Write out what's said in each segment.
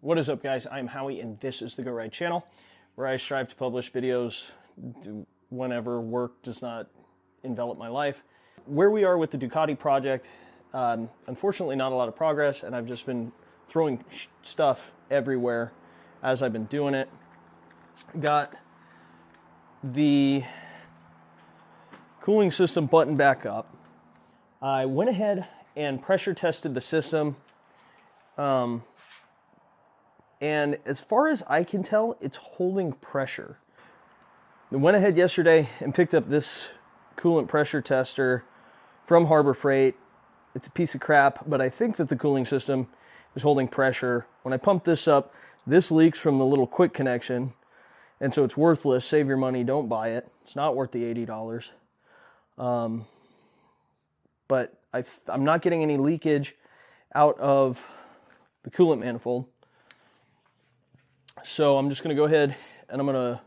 What is up, guys? I'm Howie, and this is the Go Ride channel, where I strive to publish videos whenever work does not envelop my life. Where we are with the Ducati project, unfortunately not a lot of progress, and I've just been throwing stuff everywhere as I've been doing it. Got the cooling system buttoned back up. I went ahead and pressure tested the system. And as far as I can tell, it's holding pressure. I went ahead yesterday and picked up this coolant pressure tester from Harbor Freight. It's a piece of crap, but I think that the cooling system is holding pressure. When I pump this up, this leaks from the little quick connection, and so it's worthless. Save your money, don't buy it. It's not worth the $80. But I'm not getting any leakage out of the coolant manifold. So I'm just going to go ahead and I'm going to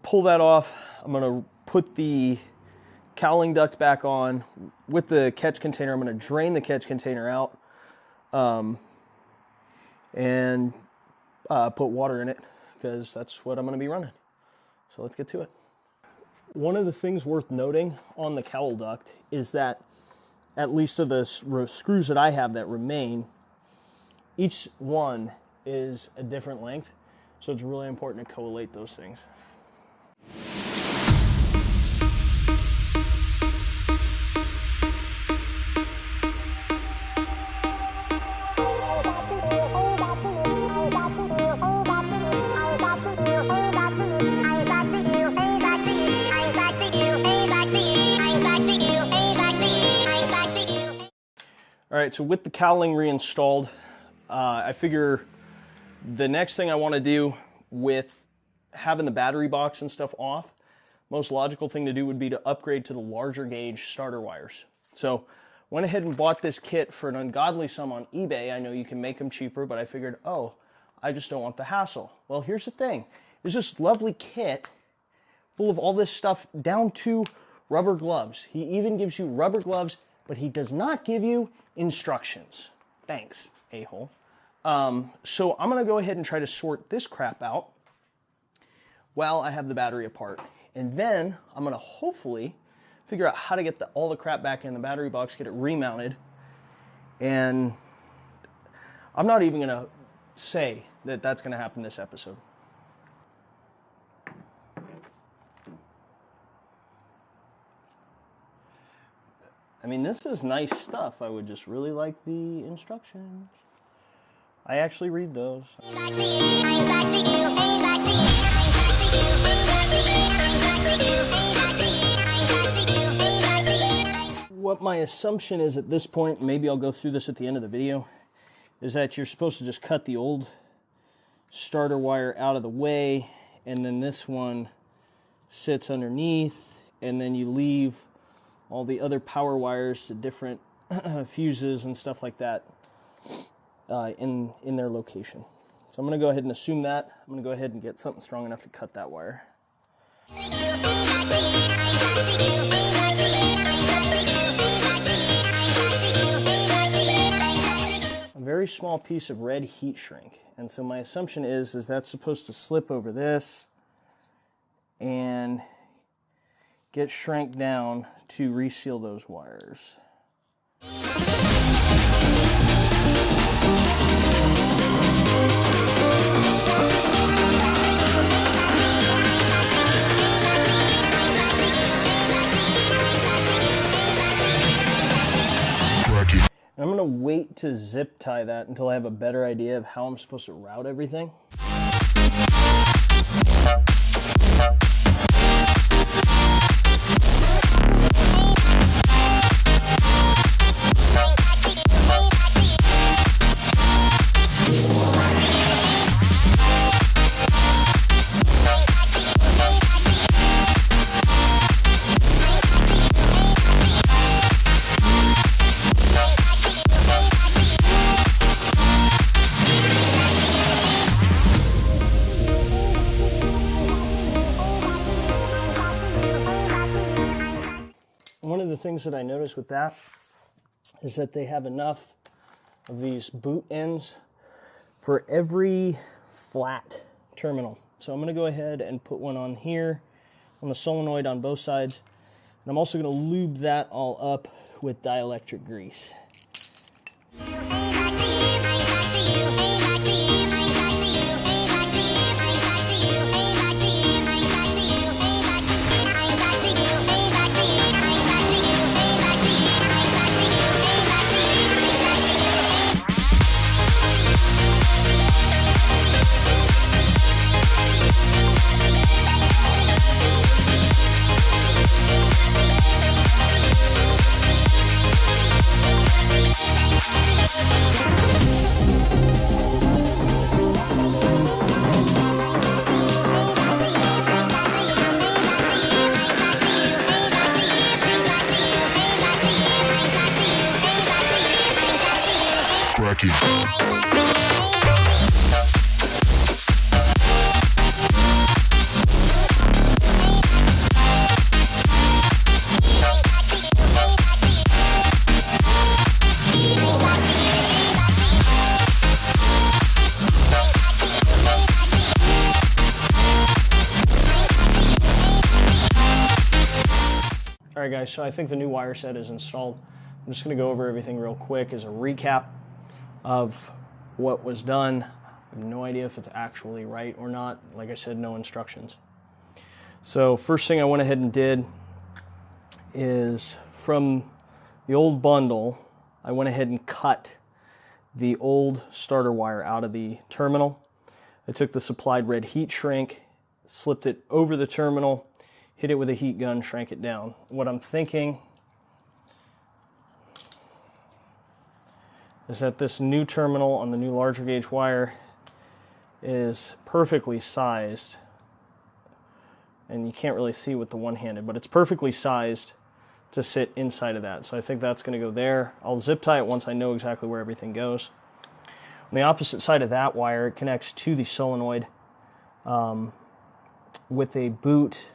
pull that off. I'm going to put the cowling duct back on with the catch container. I'm going to drain the catch container out and put water in it, because that's what I'm going to be running. So let's get to it. One of the things worth noting on the cowl duct is that, at least of the screws that I have that remain, each one is a different length, so it's really important to collate those things. All right, so with the cowling reinstalled, I figure the next thing I want to do with having the battery box and stuff off, most logical thing to do would be to upgrade to the larger gauge starter wires. So went ahead and bought this kit for an ungodly sum on eBay. I know you can make them cheaper, but I figured, oh, I just don't want the hassle. Well, here's the thing. There's this lovely kit full of all this stuff, down to rubber gloves. He even gives you rubber gloves, but he does not give you instructions. Thanks, a-hole. So I'm going to go ahead and try to sort this crap out while I have the battery apart. And then I'm going to hopefully figure out how to get all the crap back in the battery box, get it remounted. And I'm not even going to say that that's going to happen this episode. I mean, this is nice stuff. I would just really like the instructions. I actually read those. What my assumption is at this point, maybe I'll go through this at the end of the video, is that you're supposed to just cut the old starter wire out of the way, and then this one sits underneath, and then you leave all the other power wires to different fuses and stuff like that in their location. So I'm going to go ahead and assume that. I'm going to go ahead and get something strong enough to cut that wire. A very small piece of red heat shrink. And so my assumption is that's supposed to slip over this and get shrank down to reseal those wires. I'm going to wait to zip tie that until I have a better idea of how I'm supposed to route everything. One of the things that I noticed with that is that they have enough of these boot ends for every flat terminal. So I'm going to go ahead and put one on here, on the solenoid on both sides. And I'm also going to lube that all up with dielectric grease. All right, guys, so I think the new wire set is installed. I'm just going to go over everything real quick as a recap of what was done. I have no idea if it's actually right or not. Like I said, no instructions. So first thing I went ahead and did is from the old bundle, I went ahead and cut the old starter wire out of the terminal. I took the supplied red heat shrink, slipped it over the terminal, hit it with a heat gun, shrank it down. What I'm thinking is that this new terminal on the new larger gauge wire is perfectly sized, and you can't really see with the one-handed, but it's perfectly sized to sit inside of that. So I think that's going to go there. I'll zip tie it once I know exactly where everything goes. On the opposite side of that wire, it connects to the solenoid with a boot,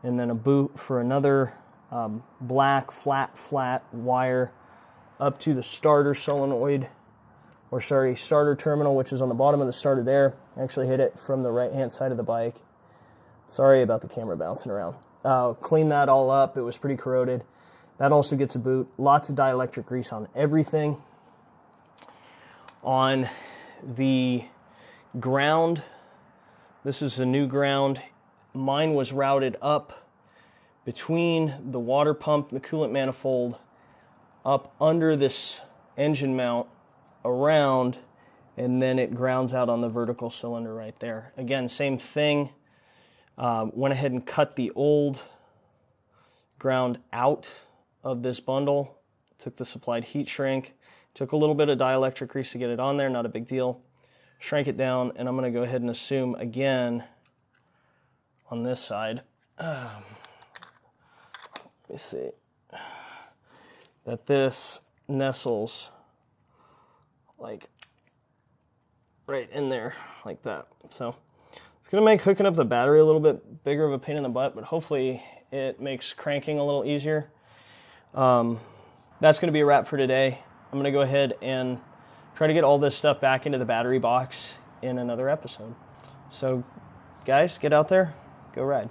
and then a boot for another black flat wire up to the starter solenoid, or sorry, starter terminal, which is on the bottom of the starter there. I actually hit it from the right-hand side of the bike. Sorry about the camera bouncing around. Clean that all up. It was pretty corroded. That also gets a boot. Lots of dielectric grease on everything. On the ground, this is the new ground. Mine was routed up between the water pump and the coolant manifold, up under this engine mount, around, and then it grounds out on the vertical cylinder right there. Again, same thing. Went ahead and cut the old ground out of this bundle, took the supplied heat shrink, took a little bit of dielectric grease to get it on there, not a big deal, shrank it down, and I'm going to go ahead and assume again on this side, let me see, that this nestles like right in there like that. So it's going to make hooking up the battery a little bit bigger of a pain in the butt, but hopefully it makes cranking a little easier. That's going to be a wrap for today. I'm going to go ahead and try to get all this stuff back into the battery box in another episode. So guys, get out there, go ride.